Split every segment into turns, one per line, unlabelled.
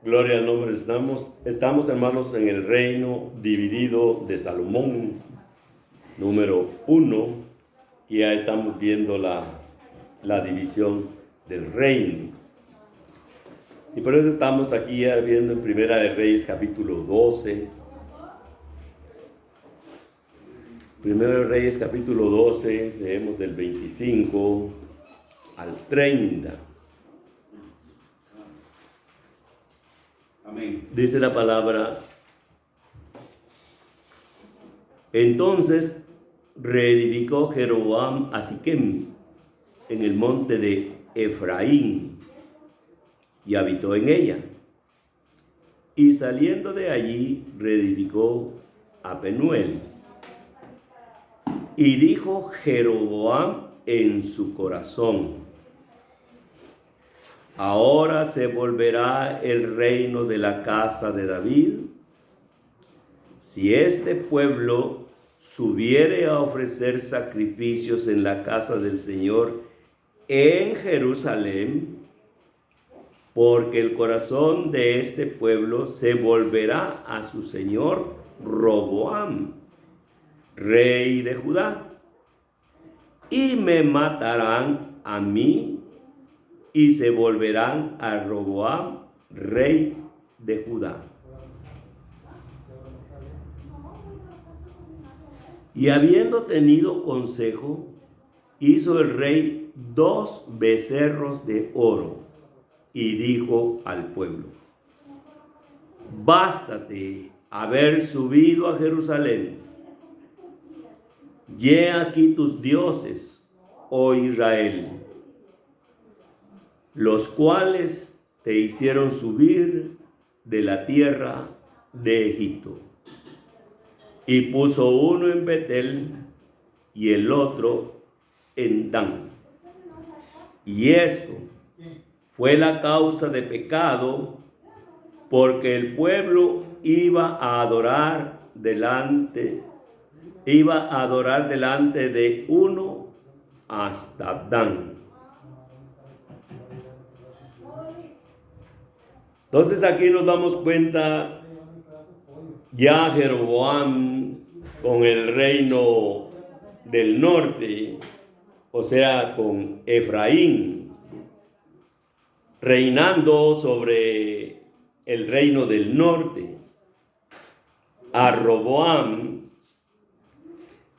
Gloria al nombre. Estamos, hermanos, en el reino dividido de Salomón, número 1, y ya estamos viendo la división del reino. Y por eso estamos aquí ya viendo en Primera de Reyes, capítulo 12. Primera de Reyes, capítulo 12, leemos del 25 al 30.
Amén.
Dice la palabra: entonces reedificó Jeroboam a Siquem en el monte de Efraín y habitó en ella. Y saliendo de allí reedificó a Penuel. Y dijo Jeroboam en su corazón: ahora se volverá el reino de la casa de David, si este pueblo subiere a ofrecer sacrificios en la casa del Señor en Jerusalén, porque el corazón de este pueblo se volverá a su señor Roboam, rey de Judá, y me matarán a mí, y se volverán a Roboam, rey de Judá. Y habiendo tenido consejo, hizo el rey 2 becerros de oro, y dijo al pueblo: bástate haber subido a Jerusalén. He aquí tus dioses, oh Israel, los cuales te hicieron subir de la tierra de Egipto. Y puso uno en Betel y el otro en Dan. Y esto fue la causa de pecado, porque el pueblo iba a adorar delante de uno hasta Dan. Entonces aquí nos damos cuenta ya Jeroboam con el reino del norte, o sea, con Efraín, reinando sobre el reino del norte, a Roboam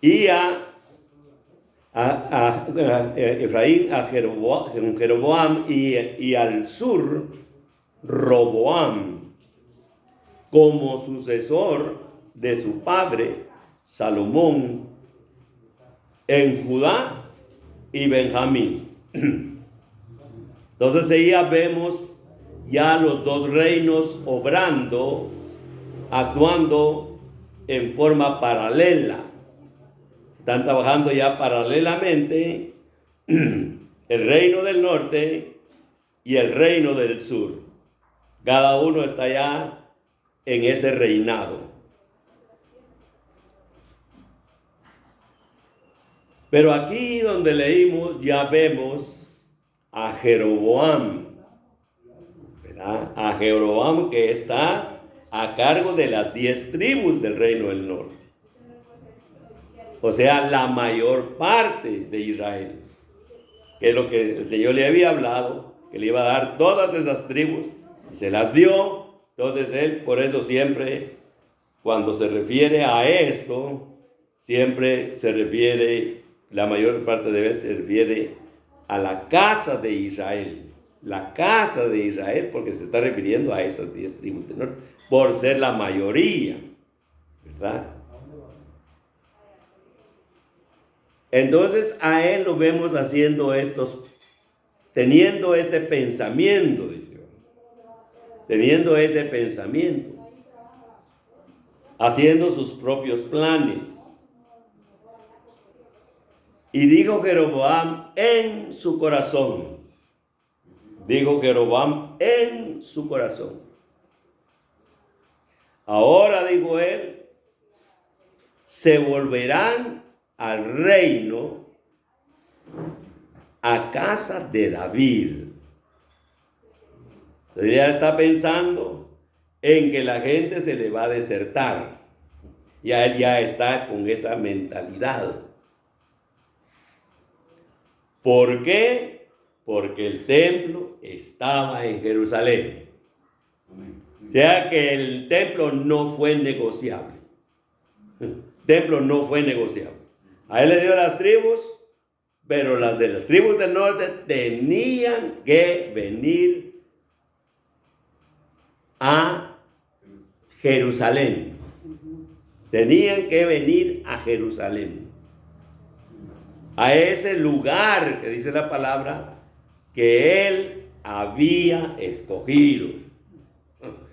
y a Efraín, a Jeroboam y al sur Roboam, como sucesor de su padre Salomón en Judá y Benjamín. Entonces ahí ya vemos ya los dos reinos obrando, actuando en forma paralela. Están trabajando ya paralelamente el reino del norte y el reino del sur. Cada uno está ya en ese reinado. Pero aquí donde leímos ya vemos a Jeroboam, ¿verdad? A Jeroboam, que está a cargo de las 10 tribus del reino del norte. O sea, la mayor parte de Israel, que es lo que el Señor le había hablado, que le iba a dar todas esas tribus, y se las dio. Entonces él, por eso siempre, cuando se refiere a esto, siempre se refiere, la mayor parte de veces se refiere a la casa de Israel. La casa de Israel, porque se está refiriendo a esas 10 tribus del norte, por ser la mayoría, ¿verdad? Entonces a él lo vemos haciendo teniendo este pensamiento, dice, teniendo ese pensamiento, haciendo sus propios planes. Y dijo Jeroboam en su corazón, ahora, dijo él, se volverán al reino, a casa de David. Ya está pensando en que la gente se le va a desertar. Ya él ya está con esa mentalidad. ¿Por qué? Porque el templo estaba en Jerusalén. O sea que el templo no fue negociable. El templo no fue negociable. A él le dio las tribus, pero las de las tribus del norte tenían que venir a Jerusalén. Tenían que venir a Jerusalén. A ese lugar que dice la palabra que él había escogido.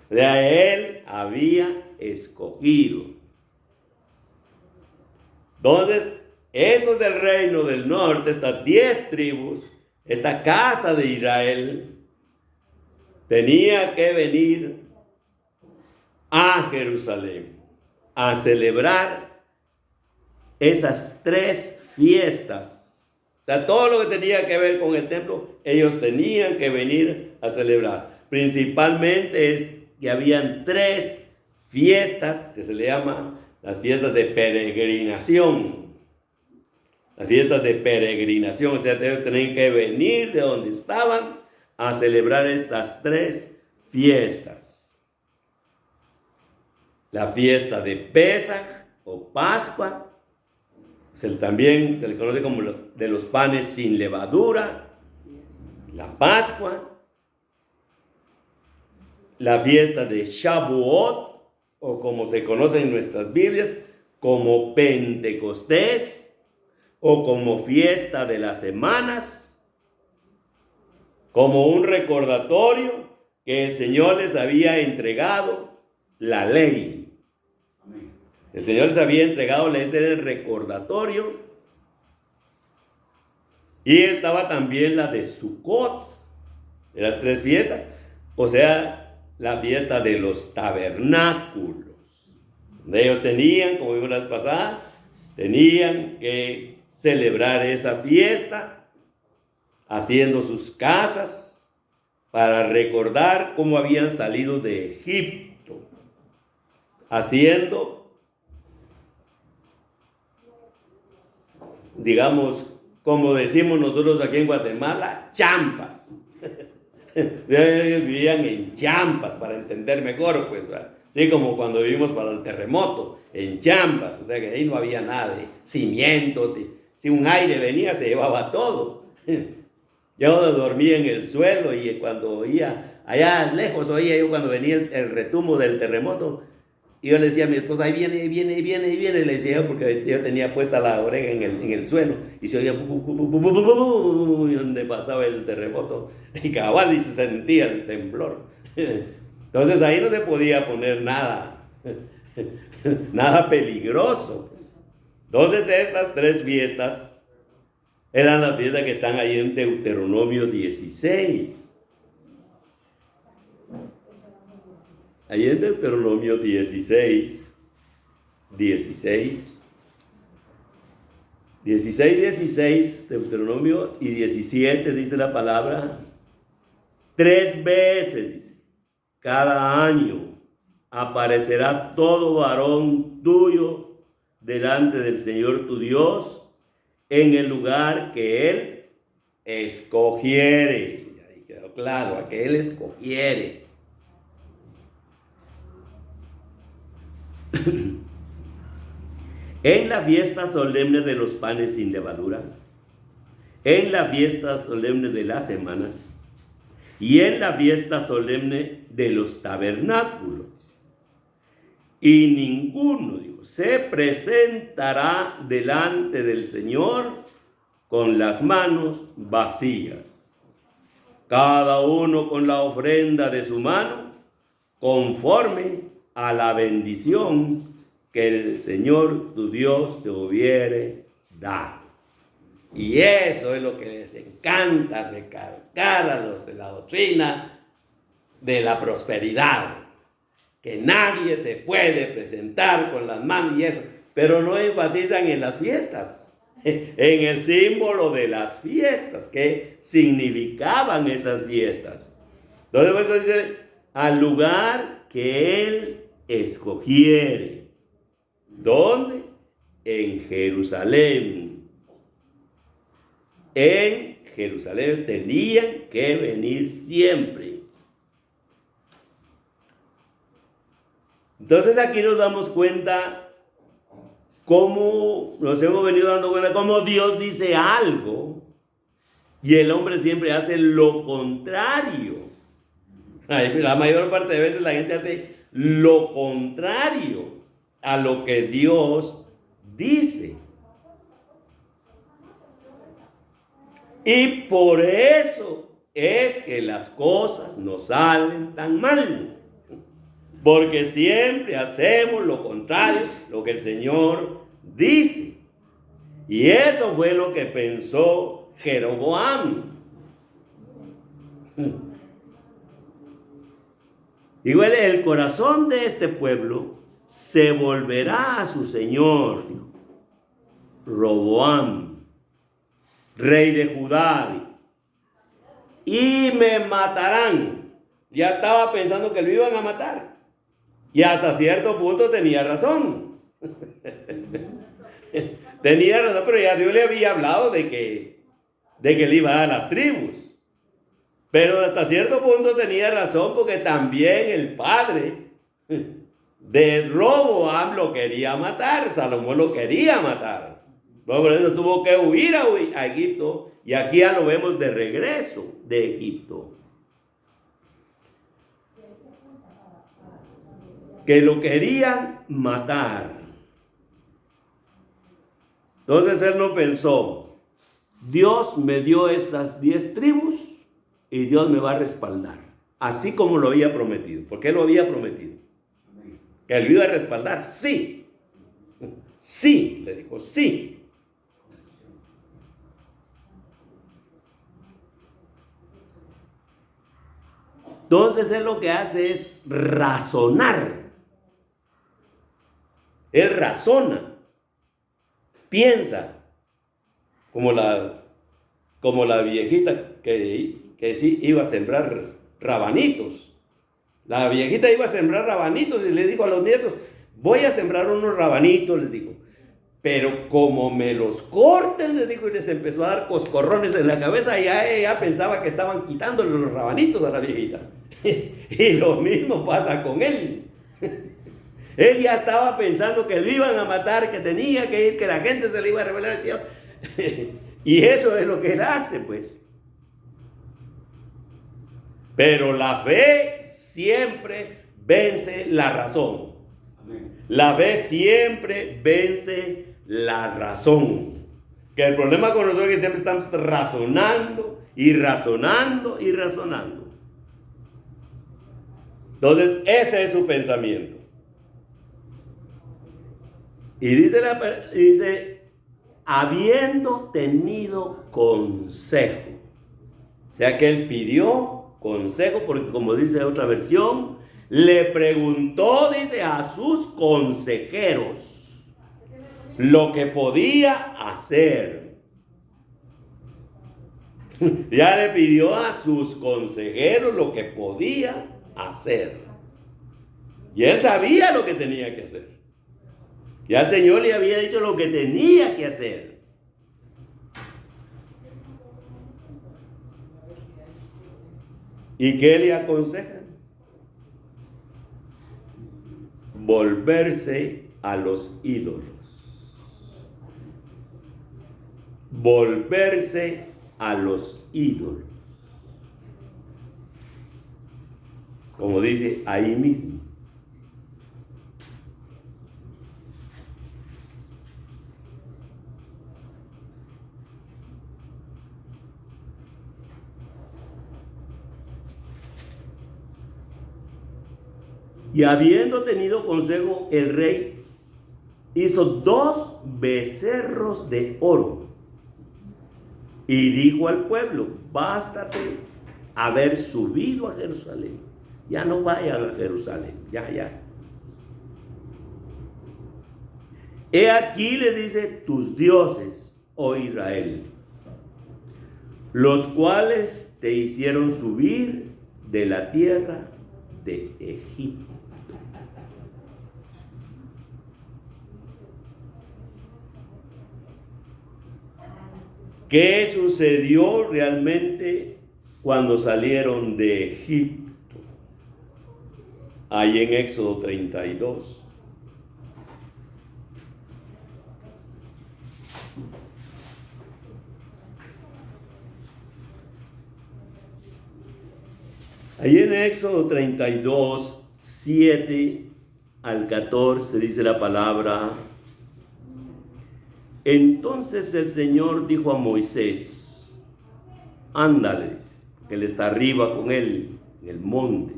De él había escogido. Entonces, estos del reino del norte, estas 10 tribus, esta casa de Israel, tenía que venir a Jerusalén a celebrar esas 3 fiestas. O sea, todo lo que tenía que ver con el templo, ellos tenían que venir a celebrar. Principalmente es que habían 3 fiestas que se le llaman las fiestas de peregrinación. Las fiestas de peregrinación, o sea, ellos tenían que venir de donde estaban a celebrar estas 3 fiestas. La fiesta de Pesaj o Pascua, también se le conoce como de los panes sin levadura. La Pascua. La fiesta de Shavuot, o como se conoce en nuestras Biblias, como Pentecostés, o como fiesta de las semanas, como un recordatorio que el Señor les había entregado la ley. El Señor les había entregado la ley, este era el recordatorio. Y estaba también la de Sukkot, eran 3 fiestas, o sea, la fiesta de los tabernáculos. Ellos tenían, como vimos la vez pasada, tenían que celebrar esa fiesta haciendo sus casas para recordar cómo habían salido de Egipto, haciendo, digamos, como decimos nosotros aquí en Guatemala, champas. Vivían en champas, para entender mejor, pues, así como cuando vivimos para el terremoto, en champas, o sea que ahí no había nada de cimientos, y si un aire venía se llevaba todo. Yo dormía en el suelo y cuando oía, allá lejos oía yo cuando venía el retumbo del terremoto, y yo le decía a mi esposa, ahí viene, ahí viene, ahí viene, ahí viene, y le decía yo, porque yo tenía puesta la oreja en el suelo, y se oía donde pasaba el terremoto, y cabal, y se sentía el temblor. Entonces ahí no se podía poner nada, nada peligroso, pues. Entonces estas 3 fiestas eran las fiestas que están ahí en Deuteronomio 16. Ahí en Deuteronomio 16, Deuteronomio y 17 dice la palabra, 3 veces dice, cada año aparecerá todo varón tuyo delante del Señor tu Dios en el lugar que Él escogiere. Ahí quedó claro, a que Él escogiere. En la fiesta solemne de los panes sin levadura, en la fiesta solemne de las semanas y en la fiesta solemne de los tabernáculos. Y ninguno, se presentará delante del Señor con las manos vacías, cada uno con la ofrenda de su mano, conforme a la bendición que el Señor tu Dios te hubiere dado. Y eso es lo que les encanta recalcar a los de la doctrina de la prosperidad, que nadie se puede presentar con las manos y eso, pero no enfatizan en las fiestas, en el símbolo de las fiestas, que significaban esas fiestas. Entonces por eso dice, al lugar que él escogiere. ¿Dónde? En Jerusalén. En Jerusalén tenían que venir siempre. Entonces aquí nos damos cuenta cómo nos hemos venido dando cuenta, cómo Dios dice algo y el hombre siempre hace lo contrario. La mayor parte de veces la gente hace lo contrario a lo que Dios dice. Y por eso es que las cosas nos salen tan mal. Porque siempre hacemos lo contrario, lo que el Señor dice. Y eso fue lo que pensó Jeroboam. Igual el corazón de este pueblo se volverá a su señor, Roboam, rey de Judá, y me matarán. Ya estaba pensando que lo iban a matar. Y hasta cierto punto tenía razón. Tenía razón, pero ya Dios le había hablado de que le iba a dar las tribus. Pero hasta cierto punto tenía razón porque también el padre de Roboam lo quería matar. Salomón lo quería matar. Por eso tuvo que huir a Egipto. Y aquí ya lo vemos de regreso de Egipto. Que lo querían matar. Entonces él no pensó, Dios me dio esas 10 tribus y Dios me va a respaldar, así como lo había prometido. ¿Por qué lo había prometido? Que lo iba a respaldar, sí. Sí, le dijo, sí. Entonces él lo que hace es razonar. Él razona, piensa, como la viejita que sí iba a sembrar rabanitos. La viejita iba a sembrar rabanitos y le dijo a los nietos, voy a sembrar unos rabanitos, les dijo. Pero como me los corten, les dijo, y les empezó a dar coscorrones en la cabeza, y ella pensaba que estaban quitándole los rabanitos a la viejita. Y lo mismo pasa con él. Él ya estaba pensando que lo iban a matar, que tenía que ir, que la gente se le iba a revelar al Señor. Y eso es lo que él hace, pues. Pero la fe siempre vence la razón. La fe siempre vence la razón. Que el problema con nosotros es que siempre estamos razonando y razonando y razonando. Entonces, ese es su pensamiento. Y dice, habiendo tenido consejo. O sea que él pidió consejo, porque como dice otra versión, le preguntó, dice, a sus consejeros lo que podía hacer. Ya le pidió a sus consejeros lo que podía hacer. Y él sabía lo que tenía que hacer. Ya el Señor le había dicho lo que tenía que hacer. ¿Y qué le aconseja? Volverse a los ídolos. Volverse a los ídolos. Como dice ahí mismo. Y habiendo tenido consejo, el rey hizo 2 becerros de oro y dijo al pueblo, bástate haber subido a Jerusalén. Ya no vayan a Jerusalén, ya. He aquí, le dice, tus dioses, oh Israel, los cuales te hicieron subir de la tierra de Egipto. ¿Qué sucedió realmente cuando salieron de Egipto? Ahí en Éxodo 32. Ahí en Éxodo 32, 7 al 14 dice la palabra: entonces el Señor dijo a Moisés, ándale, que él está arriba con él en el monte.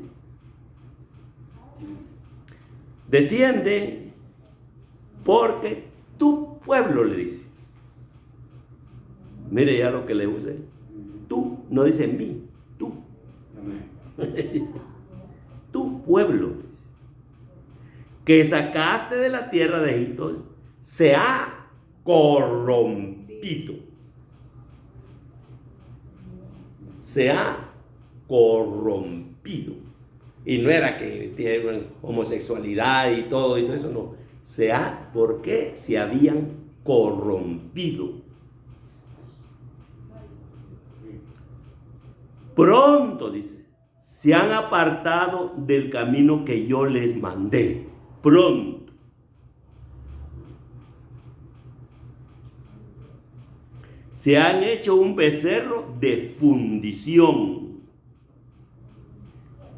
Desciende, porque tu pueblo, le dice. Mire ya lo que le use. Tú, no dice mí, tú. Tu pueblo, que sacaste de la tierra de Egipto, se ha corrompido. Se ha corrompido. Y no era que tienen homosexualidad y todo eso, no. ¿Por qué se habían corrompido? Pronto, dice, se han apartado del camino que yo les mandé. Pronto. Se han hecho un becerro de fundición.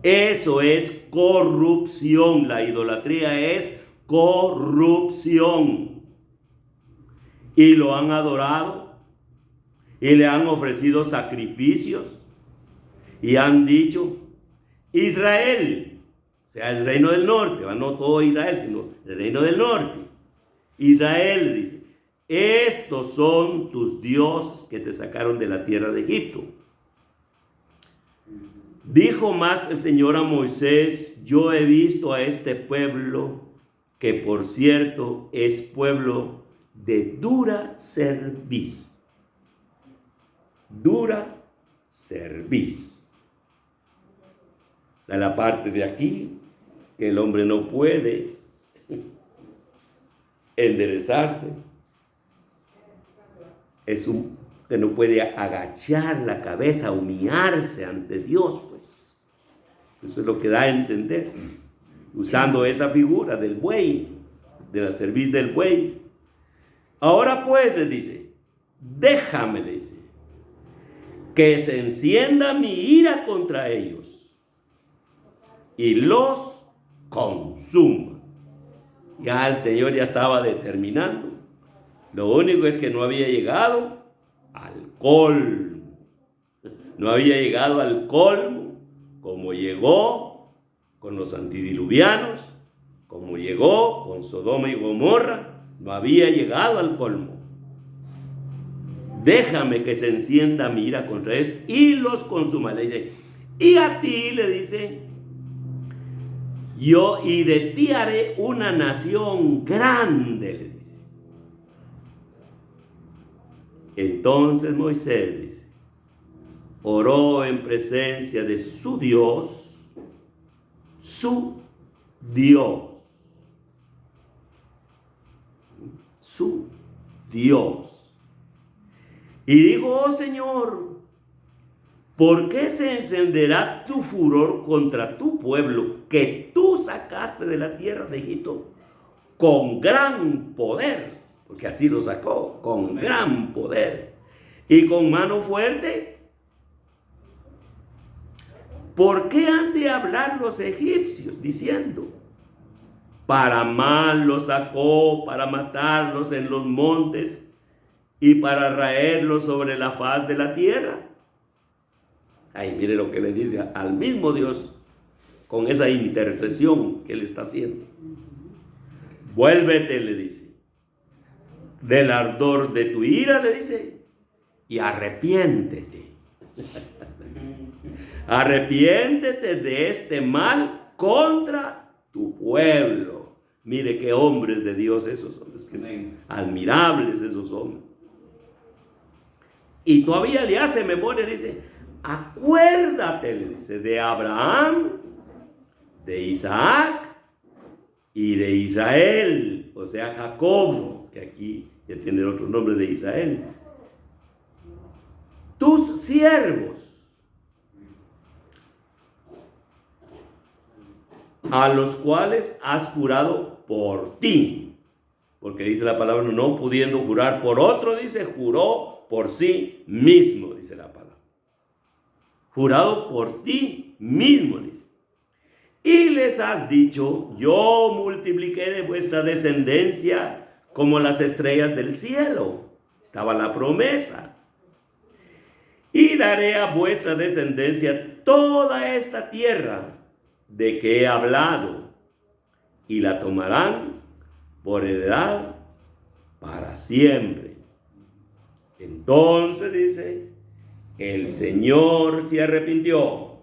Eso es corrupción. La idolatría es corrupción. Y lo han adorado y le han ofrecido sacrificios y han dicho: Israel, o sea, el reino del norte, no todo Israel, sino el reino del norte. Israel, dice, estos son tus dioses que te sacaron de la tierra de Egipto. Dijo más el Señor a Moisés: yo he visto a este pueblo, que por cierto es pueblo de dura cerviz. Dura cerviz. O sea, la parte de aquí, que el hombre no puede enderezarse. Que no puede agachar la cabeza, humillarse ante Dios, pues. Eso es lo que da a entender, usando esa figura del buey, de la cerviz del buey. Ahora pues, le dice, déjame, le dice, que se encienda mi ira contra ellos y los consuma. Ya el Señor ya estaba determinando. Lo único es que no había llegado al colmo. No había llegado al colmo como llegó con los antidiluvianos, como llegó con Sodoma y Gomorra. No había llegado al colmo. Déjame que se encienda mi ira contra ellos y los consuma. Le dice, y a ti, le dice, yo y de ti haré una nación grande, le dice. Entonces Moisés, dice, oró en presencia de su Dios, su Dios, y dijo, oh Señor, ¿por qué se encenderá tu furor contra tu pueblo que tú sacaste de la tierra de Egipto con gran poder? Porque así lo sacó, con gran poder y con mano fuerte. ¿Por qué han de hablar los egipcios diciendo, para mal los sacó, para matarlos en los montes y para raerlos sobre la faz de la tierra? Ay, mire lo que le dice al mismo Dios con esa intercesión que le está haciendo. Vuélvete, le dice, del ardor de tu ira, le dice, y arrepiéntete. Arrepiéntete de este mal contra tu pueblo. Mire qué hombres de Dios esos hombres, que son admirables esos hombres. Y todavía le hace memoria, dice, acuérdate, le dice, de Abraham, de Isaac y de Israel, o sea, Jacob, que aquí ya tiene otro nombre de Israel, tus siervos, a los cuales has jurado por ti, porque dice la palabra, no pudiendo jurar por otro, dice, juró por sí mismo, dice la palabra. Jurado por ti mismo, dice. Y les has dicho, yo multipliqué vuestra descendencia como las estrellas del cielo. Estaba la promesa. Y daré a vuestra descendencia toda esta tierra de que he hablado, y la tomarán por heredad para siempre. Entonces dice, el Señor se arrepintió.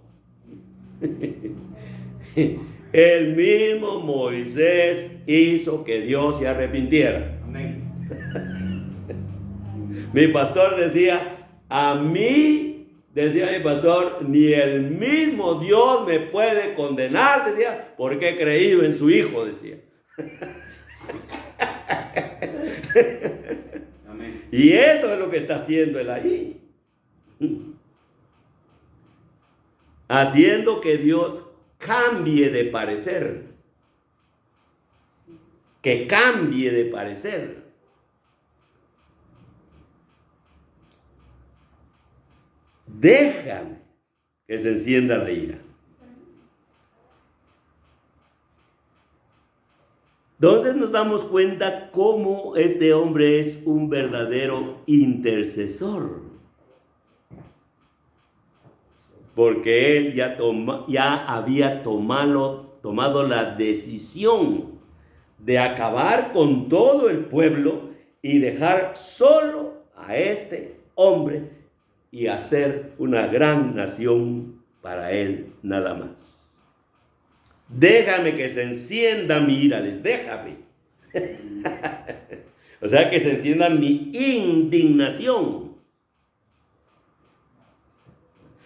El mismo Moisés hizo que Dios se arrepintiera. Amén. Mi pastor decía, a mí, decía mi pastor, ni el mismo Dios me puede condenar, decía, porque he creído en su Hijo, decía. Amén. Y eso es lo que está haciendo él allí. Haciendo que Dios cambie de parecer. Que cambie de parecer. Déjame que se encienda la ira. Entonces nos damos cuenta cómo este hombre es un verdadero intercesor. Porque él ya había tomado la decisión de acabar con todo el pueblo y dejar solo a este hombre y hacer una gran nación para él nada más. Déjame que se encienda mi ira, déjame. O sea, que se encienda mi indignación.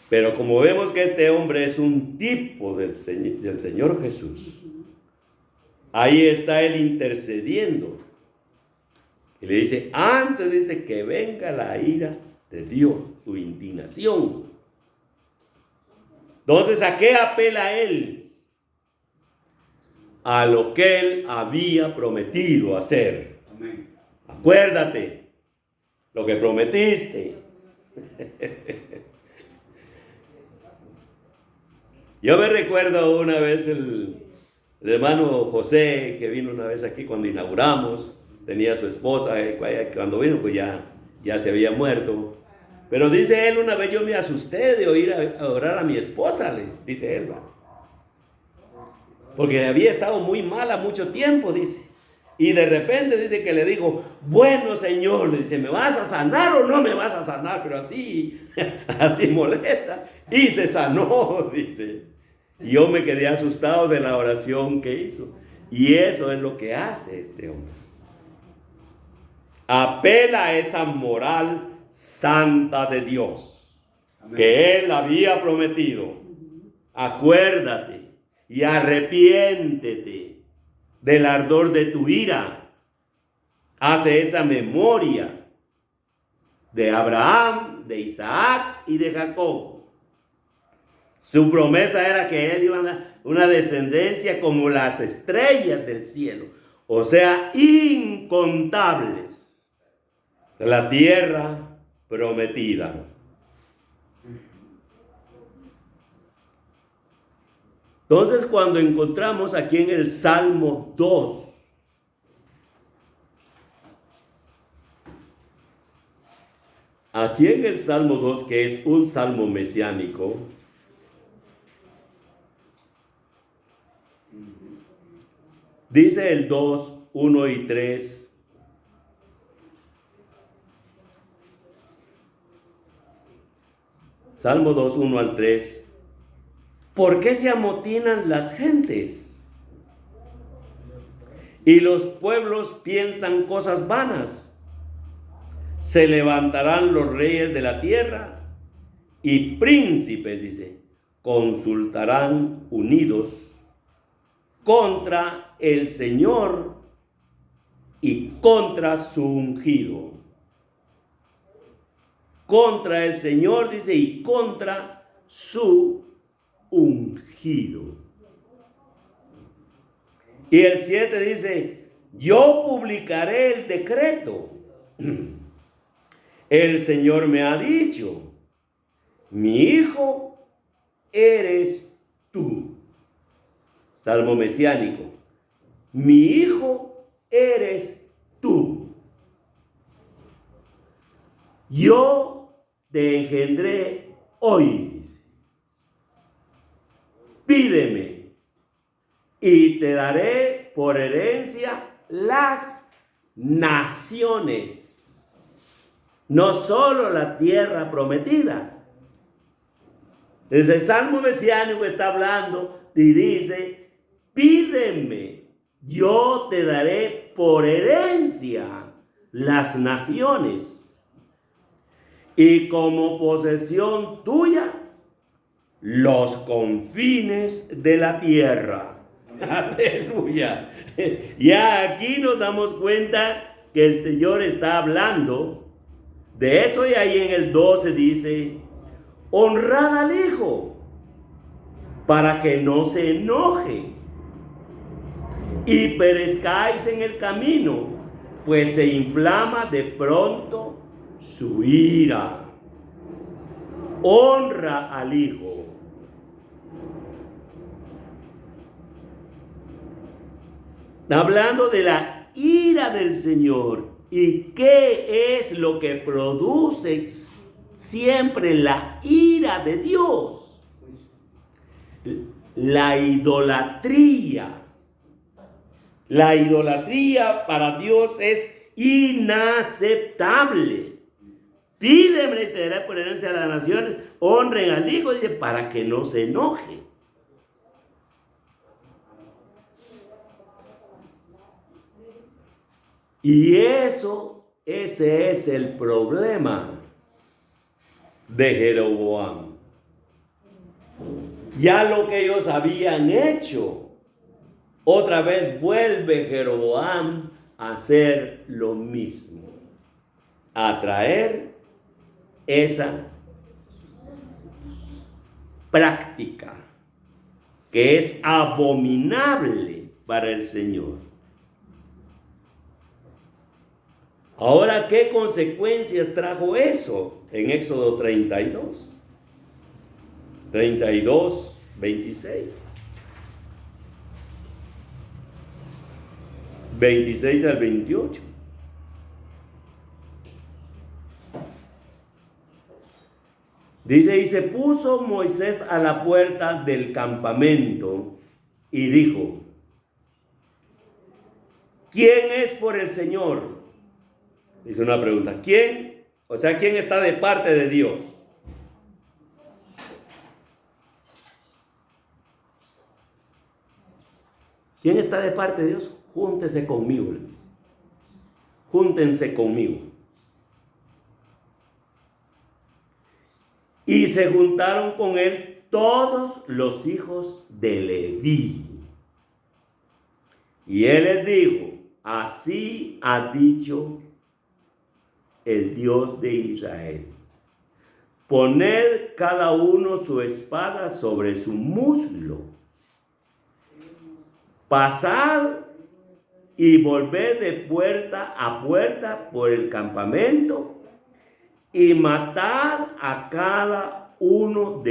Pero como vemos que este hombre es un tipo del Señor Jesús, ahí está él intercediendo. Y le dice, antes dice que venga la ira de Dios, su indignación. Entonces, ¿a qué apela él? A lo que él había prometido hacer. Amén. Acuérdate lo que prometiste. Yo me recuerdo una vez el hermano José, que vino una vez aquí cuando inauguramos, tenía su esposa, cuando vino pues ya se había muerto. Pero dice él, una vez yo me asusté de oír a orar a mi esposa, dice él, porque había estado muy mala mucho tiempo, dice. Y de repente dice que le dijo, bueno Señor, le dice, ¿me vas a sanar o no me vas a sanar? Pero así molesta. Y se sanó, dice. Y yo me quedé asustado de la oración que hizo. Y eso es lo que hace este hombre. Apela a esa moral santa de Dios. Amén. Que él había prometido. Acuérdate y arrepiéntete del ardor de tu ira. Hace esa memoria de Abraham, de Isaac y de Jacob. Su promesa era que él iba a dar una descendencia como las estrellas del cielo, o sea, incontables, de la tierra prometida. Entonces, cuando encontramos aquí en el Salmo 2, aquí en el Salmo 2, que es un salmo mesiánico, dice el 2, 1 y 3. Salmo 2, 1 al 3. ¿Por qué se amotinan las gentes? Y los pueblos piensan cosas vanas. Se levantarán los reyes de la tierra y príncipes, dice, consultarán unidos contra el Señor y contra su ungido. Contra el Señor, dice, y contra su ungido. Y el 7 dice, yo publicaré el decreto. El Señor me ha dicho, mi hijo eres tú. Salmo mesiánico. Mi hijo eres tú. Yo te engendré hoy, dice. Pídeme y te daré por herencia las naciones. No solo la tierra prometida. Desde el Salmo mesiánico está hablando y dice, pídeme, yo te daré por herencia las naciones. Y como posesión tuya, los confines de la tierra. Aleluya. Ya aquí nos damos cuenta que el Señor está hablando de eso, y ahí en el 12 dice, honrad al Hijo para que no se enoje y perezcáis en el camino, pues se inflama de pronto su ira. Honra al Hijo. Hablando de la ira del Señor. ¿Y qué es lo que produce siempre la ira de Dios? La idolatría. La idolatría para Dios es inaceptable. Pídeme y te daré por herencia a las naciones. Honren al Hijo, dice, para que no se enoje. Y ese es el problema de Jeroboam. Ya lo que ellos habían hecho, otra vez vuelve Jeroboam a hacer lo mismo, a traer esa práctica que es abominable para el Señor. Ahora, ¿qué consecuencias trajo eso? En Éxodo 32, 26. 26 al 28. Dice, y se puso Moisés a la puerta del campamento y dijo, ¿quién es por el Señor? Dice una pregunta, ¿quién? O sea, ¿quién está de parte de Dios? ¿Quién está de parte de Dios? Júntese conmigo, les dice. Júntense conmigo. Y se juntaron con él todos los hijos de Leví. Y él les dijo, así ha dicho el Dios de Israel. Poned cada uno su espada sobre su muslo. Pasad y volved de puerta a puerta por el campamento y matad a cada uno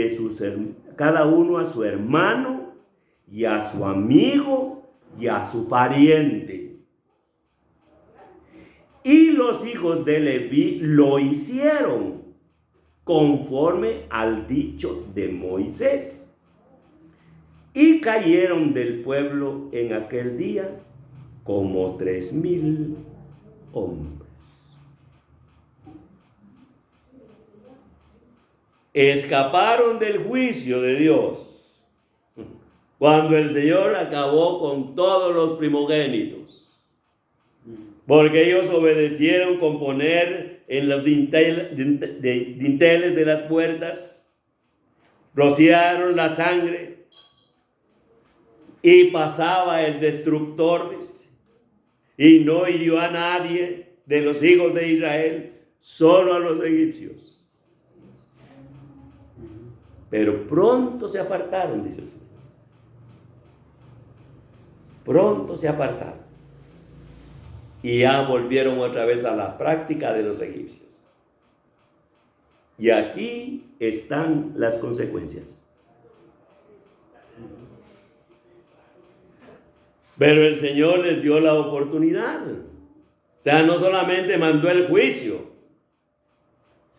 a su hermano y a su amigo y a su pariente. Y los hijos de Leví lo hicieron conforme al dicho de Moisés. Y cayeron del pueblo en aquel día como 3,000 hombres. Escaparon del juicio de Dios cuando el Señor acabó con todos los primogénitos. Porque ellos obedecieron con poner en los dinteles de las puertas rociaron la sangre y pasaba el destructor, dice, y no hirió a nadie de los hijos de Israel, solo a los egipcios. Pero pronto se apartaron, dice el Señor. Pronto se apartaron. Y ya volvieron otra vez a la práctica de los egipcios. Y aquí están las consecuencias. Pero el Señor les dio la oportunidad. O sea, no solamente mandó el juicio,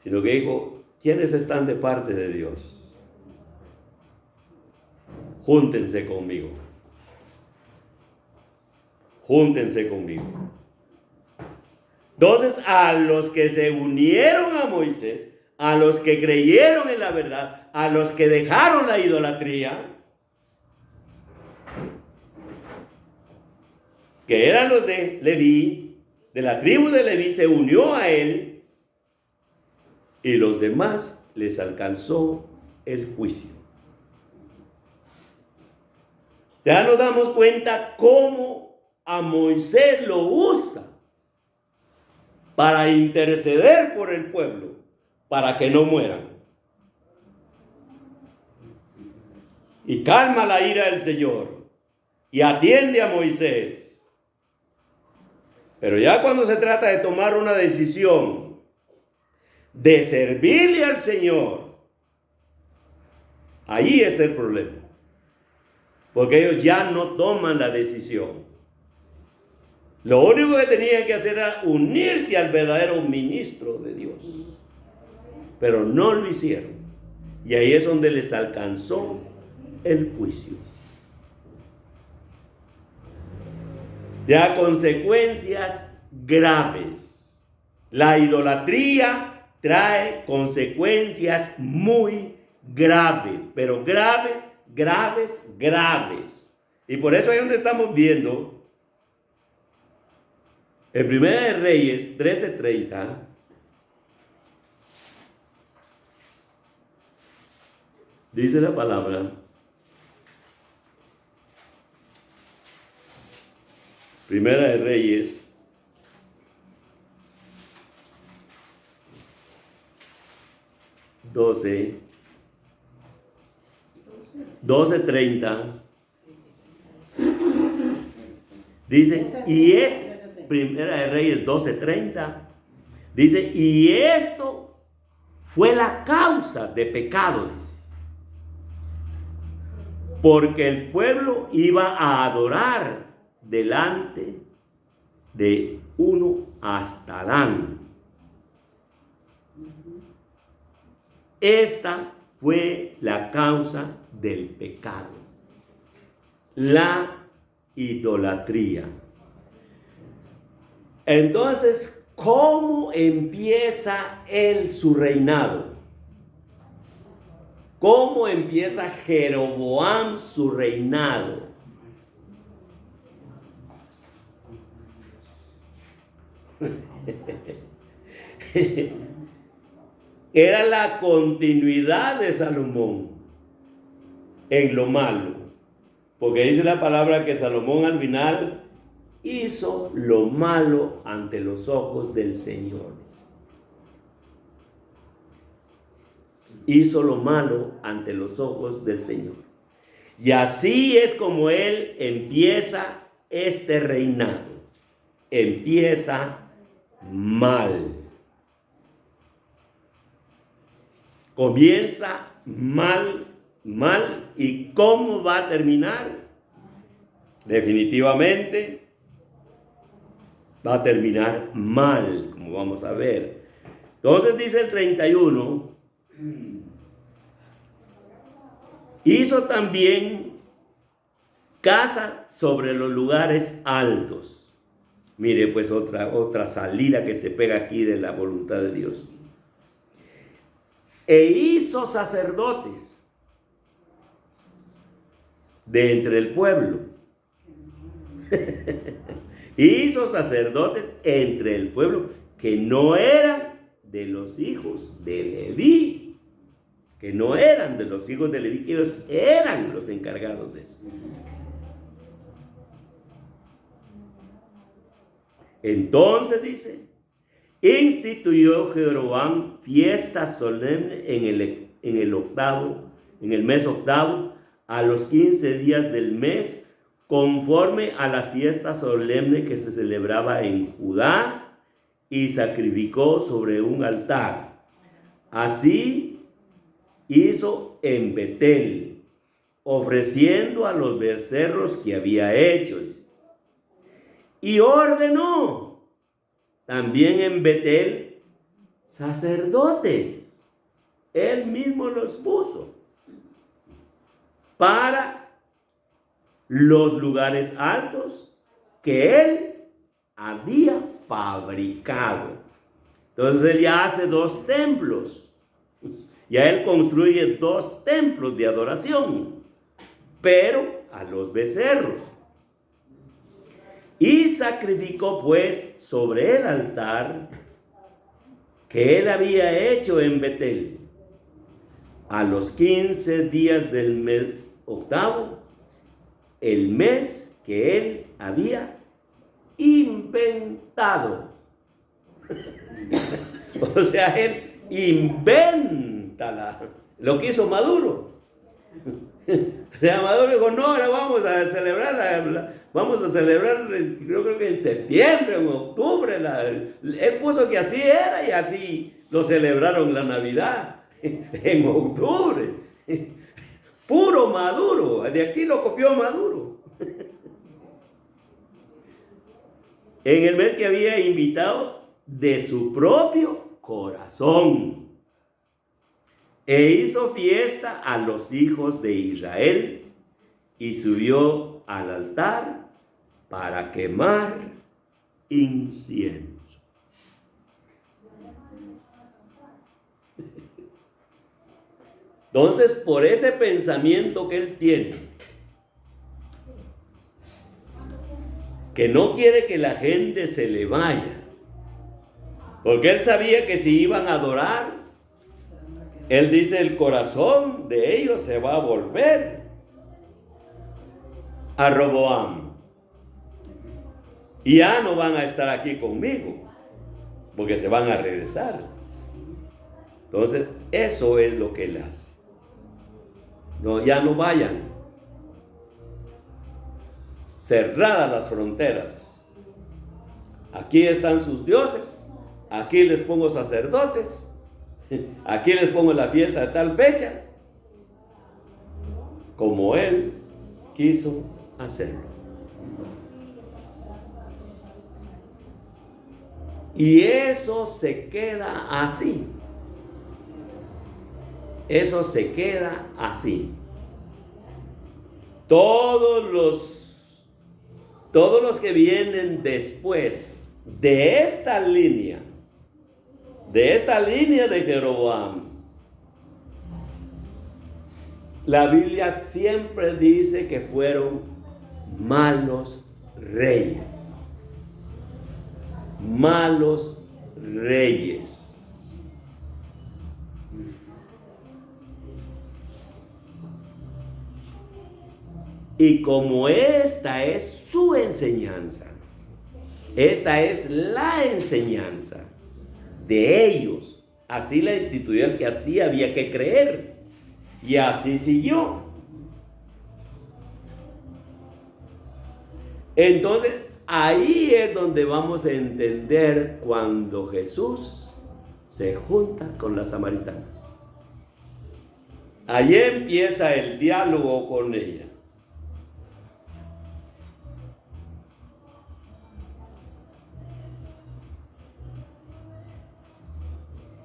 sino que dijo, ¿quiénes están de parte de Dios? Júntense conmigo. Júntense conmigo. Entonces, a los que se unieron a Moisés, a los que creyeron en la verdad, a los que dejaron la idolatría, que eran los de Leví, de la tribu de Leví, se unió a él, y los demás les alcanzó el juicio. Ya nos damos cuenta cómo a Moisés lo usa para interceder por el pueblo, para que no mueran. Y calma la ira del Señor y atiende a Moisés. Pero ya cuando se trata de tomar una decisión de servirle al Señor, ahí está el problema. Porque ellos ya no toman la decisión. Lo único que tenían que hacer era unirse al verdadero ministro de Dios. Pero no lo hicieron. Y ahí es donde les alcanzó el juicio. Ya consecuencias graves. La idolatría trae consecuencias muy graves, pero graves. Y por eso ahí donde estamos viendo, en Primera de Reyes 13:30, dice la palabra, Primera de Reyes 12:30, dice, y es Primera de Reyes 12:30, dice, y esto fue la causa de pecado, dice, porque el pueblo iba a adorar delante de uno hasta Dan. Esta fue la causa del pecado, la idolatría. Entonces, ¿cómo empieza él su reinado? ¿Cómo empieza Jeroboam su reinado? Era la continuidad de Salomón en lo malo, porque dice la palabra que Salomón al final hizo lo malo ante los ojos del Señor. Hizo lo malo ante los ojos del Señor. Y así es como él empieza este reinado. Empieza mal. Comienza mal. ¿Y cómo va a terminar? Definitivamente va a terminar mal, como vamos a ver. Entonces dice el 31, hizo también casa sobre los lugares altos. Mire, pues otra salida que se pega aquí de la voluntad de Dios. E hizo sacerdotes de entre el pueblo. Hizo sacerdotes entre el pueblo que no eran de los hijos de Leví. que no eran de los hijos de Leví, que ellos eran los encargados de eso. Entonces dice, instituyó Jeroboam fiesta solemne en el mes octavo, a los 15 días del mes, conforme a la fiesta solemne que se celebraba en Judá, y sacrificó sobre un altar. Así hizo en Betel, ofreciendo a los becerros que había hecho. Y ordenó también en Betel sacerdotes. Él mismo los puso para los lugares altos que él había fabricado. Entonces él ya hace 2 templos. Ya él construye 2 templos de adoración, pero a los becerros. Y sacrificó pues sobre el altar que él había hecho en Betel, a los 15 días del mes octavo, el mes que él había inventado. O sea, él inventa lo que hizo Maduro. O sea, Maduro dijo, no, ahora vamos a celebrar, yo creo que en septiembre, en octubre. Él puso que así era y así lo celebraron la Navidad, en octubre. Puro Maduro, de aquí lo copió Maduro. En el mes que había invitado de su propio corazón. E hizo fiesta a los hijos de Israel y subió al altar para quemar incienso. Entonces, por ese pensamiento que él tiene, que no quiere que la gente se le vaya, porque él sabía que si iban a adorar, él dice, el corazón de ellos se va a volver a Roboam. Y ya no van a estar aquí conmigo, porque se van a regresar. Entonces, eso es lo que él hace. No, ya no vayan. Cerradas las fronteras. Aquí están sus dioses. Aquí les pongo sacerdotes. Aquí les pongo la fiesta de tal fecha, como él quiso hacerlo. Y eso se queda así. Eso se queda así. Todos los que vienen después de esta línea de Jeroboam, la Biblia siempre dice que fueron malos reyes. Malos reyes. Y como esta es su enseñanza, esta es la enseñanza de ellos, así la instituyó el que así había que creer, y así siguió. Entonces, ahí es donde vamos a entender cuando Jesús se junta con la samaritana. Allí empieza el diálogo con ella.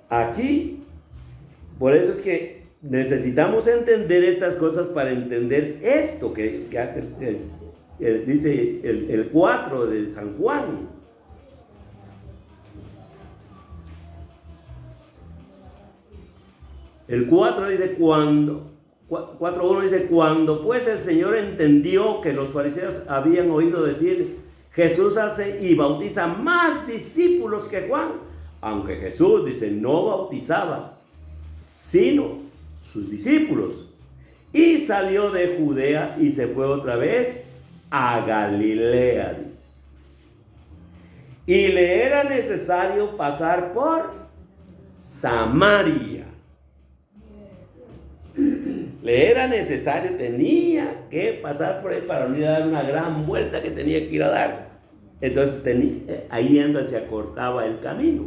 Aquí, por eso es que necesitamos entender estas cosas para entender esto que hace, dice el 4 de San Juan. El 4 dice, 4:1 dice, cuando pues el Señor entendió que los fariseos habían oído decir, Jesús hace y bautiza más discípulos que Juan, aunque Jesús, dice, no bautizaba, sino sus discípulos. Y salió de Judea y se fue otra vez a Galilea, dice. Y le era necesario pasar por Samaria. Le era necesario, tenía que pasar por ahí para no ir a dar una gran vuelta que tenía que ir a dar. Entonces ahí es donde se acortaba el camino.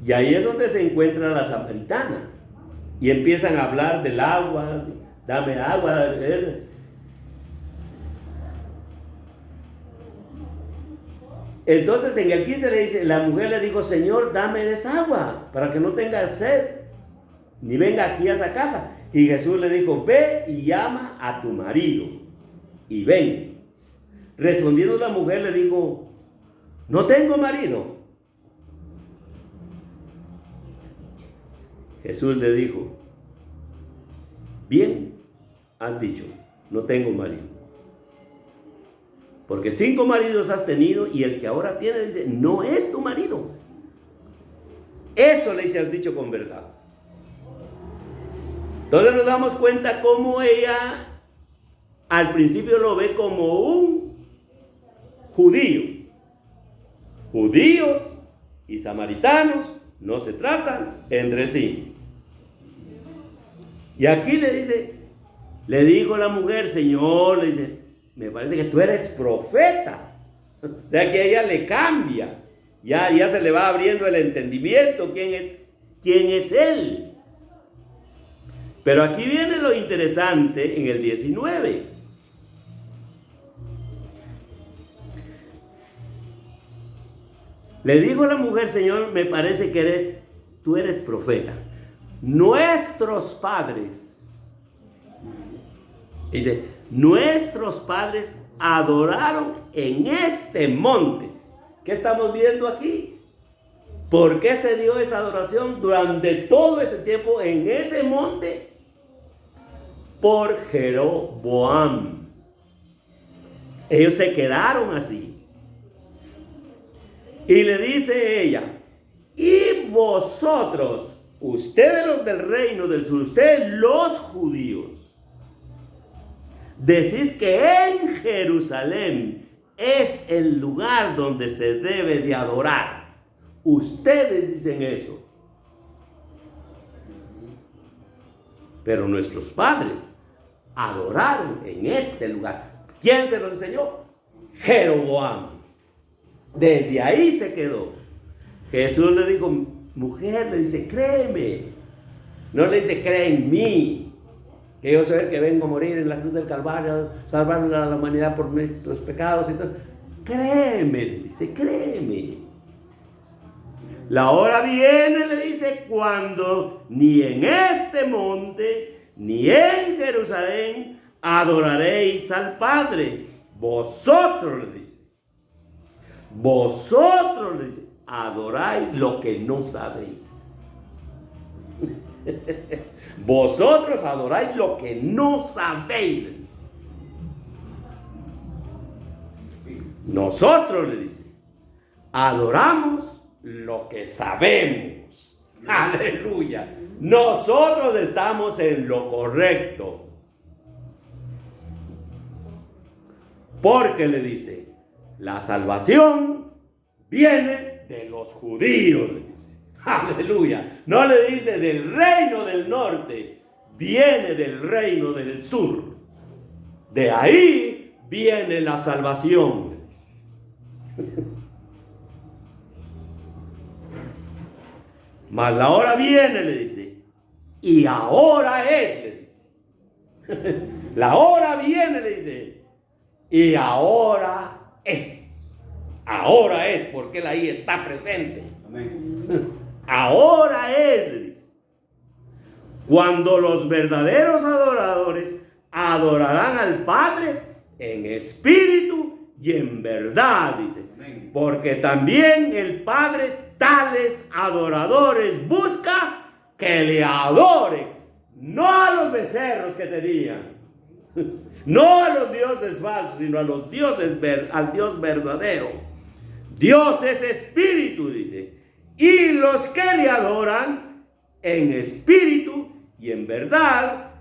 Y ahí es donde se encuentra la samaritana. Y empiezan a hablar del agua, dame agua. Entonces en el 15 le dice, la mujer le dijo, Señor, dame esa agua para que no tenga sed, ni venga aquí a sacarla. Y Jesús le dijo, ve y llama a tu marido y ven. Respondiendo la mujer le dijo, no tengo marido. Jesús le dijo, bien has dicho, no tengo marido. Porque 5 maridos has tenido y el que ahora tiene, dice, no es tu marido. Eso le dice, has dicho con verdad. Entonces nos damos cuenta cómo ella al principio lo ve como un judío. Judíos y samaritanos no se tratan entre sí. Y aquí le dijo la mujer, Señor, le dice, me parece que tú eres profeta. O sea que a ella le cambia. Ya se le va abriendo el entendimiento. ¿Quién es él? Pero aquí viene lo interesante en el 19. Le dijo la mujer, Señor, me parece que tú eres profeta. Nuestros padres, dice, nuestros padres adoraron en este monte. ¿Qué estamos viendo aquí? ¿Por qué se dio esa adoración durante todo ese tiempo en ese monte? Por Jeroboam. Ellos se quedaron así. Y le dice ella, y vosotros, ustedes los del reino del sur, ustedes los judíos, decís que en Jerusalén es el lugar donde se debe de adorar. Ustedes dicen eso. Pero nuestros padres adoraron en este lugar. ¿Quién se lo enseñó? Jeroboam. Desde ahí se quedó. Jesús le dijo, mujer, le dice, créeme. No le dice, cree en mí, que yo soy el que vengo a morir en la cruz del Calvario, salvar a la humanidad por nuestros pecados y todo. Créeme, le dice, créeme. La hora viene, le dice, cuando ni en este monte, ni en Jerusalén adoraréis al Padre. Vosotros, le dice. Vosotros, le dice, adoráis lo que no sabéis. Vosotros adoráis lo que no sabéis, le dice. Nosotros, le dice, adoramos lo que sabemos. Aleluya. Nosotros estamos en lo correcto. Porque le dice, la salvación viene de los judíos, le dice. Aleluya. No le dice del reino del norte, viene del reino del sur. De ahí viene la salvación, le dice. Mas la hora viene, le dice, y ahora es, le dice. La hora viene, le dice, y ahora es. Ahora es, porque él ahí está presente. Amén. Ahora es, le dice, cuando los verdaderos adoradores adorarán al Padre en espíritu y en verdad, dice. Amén. Porque también el Padre tales adoradores busca que le adoren, no a los becerros que tenían, no a los dioses falsos, sino a al Dios verdadero. Dios es espíritu, dice, y los que le adoran en espíritu y en verdad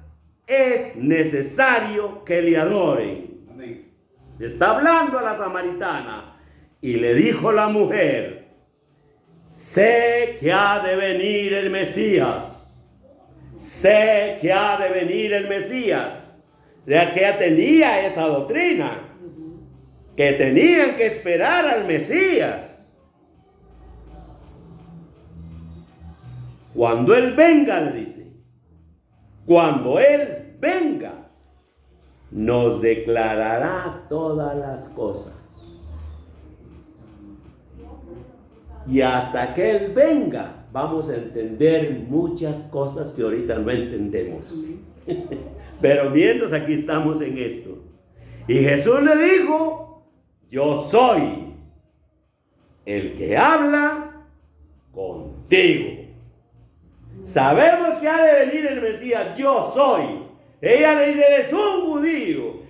es necesario que le adoren.
Amén.
Está hablando a la samaritana y le dijo la mujer: sé que ha de venir el Mesías. Sé que ha de venir el Mesías. Ya que ella tenía esa doctrina, que tenían que esperar al Mesías. Cuando Él venga, le dice, cuando Él venga, nos declarará todas las cosas. Y hasta que Él venga, vamos a entender muchas cosas que ahorita no entendemos. Pero mientras aquí estamos en esto. Y Jesús le dijo: yo soy el que habla contigo. Sabemos que ha de venir el Mesías. Yo soy. Ella le dice: eres un judío.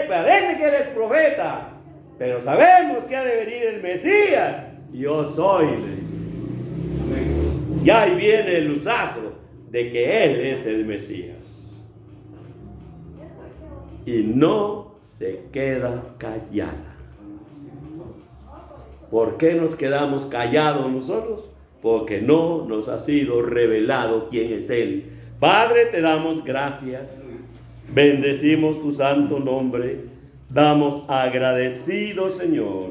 Parece que eres profeta. Pero sabemos que ha de venir el Mesías. Yo soy, le dice. Y ahí viene el usazo de que Él es el Mesías. Y no se queda callada. ¿Por qué nos quedamos callados nosotros? Porque no nos ha sido revelado quién es Él. Padre, te damos gracias. Bendecimos tu santo nombre. Damos agradecidos, Señor,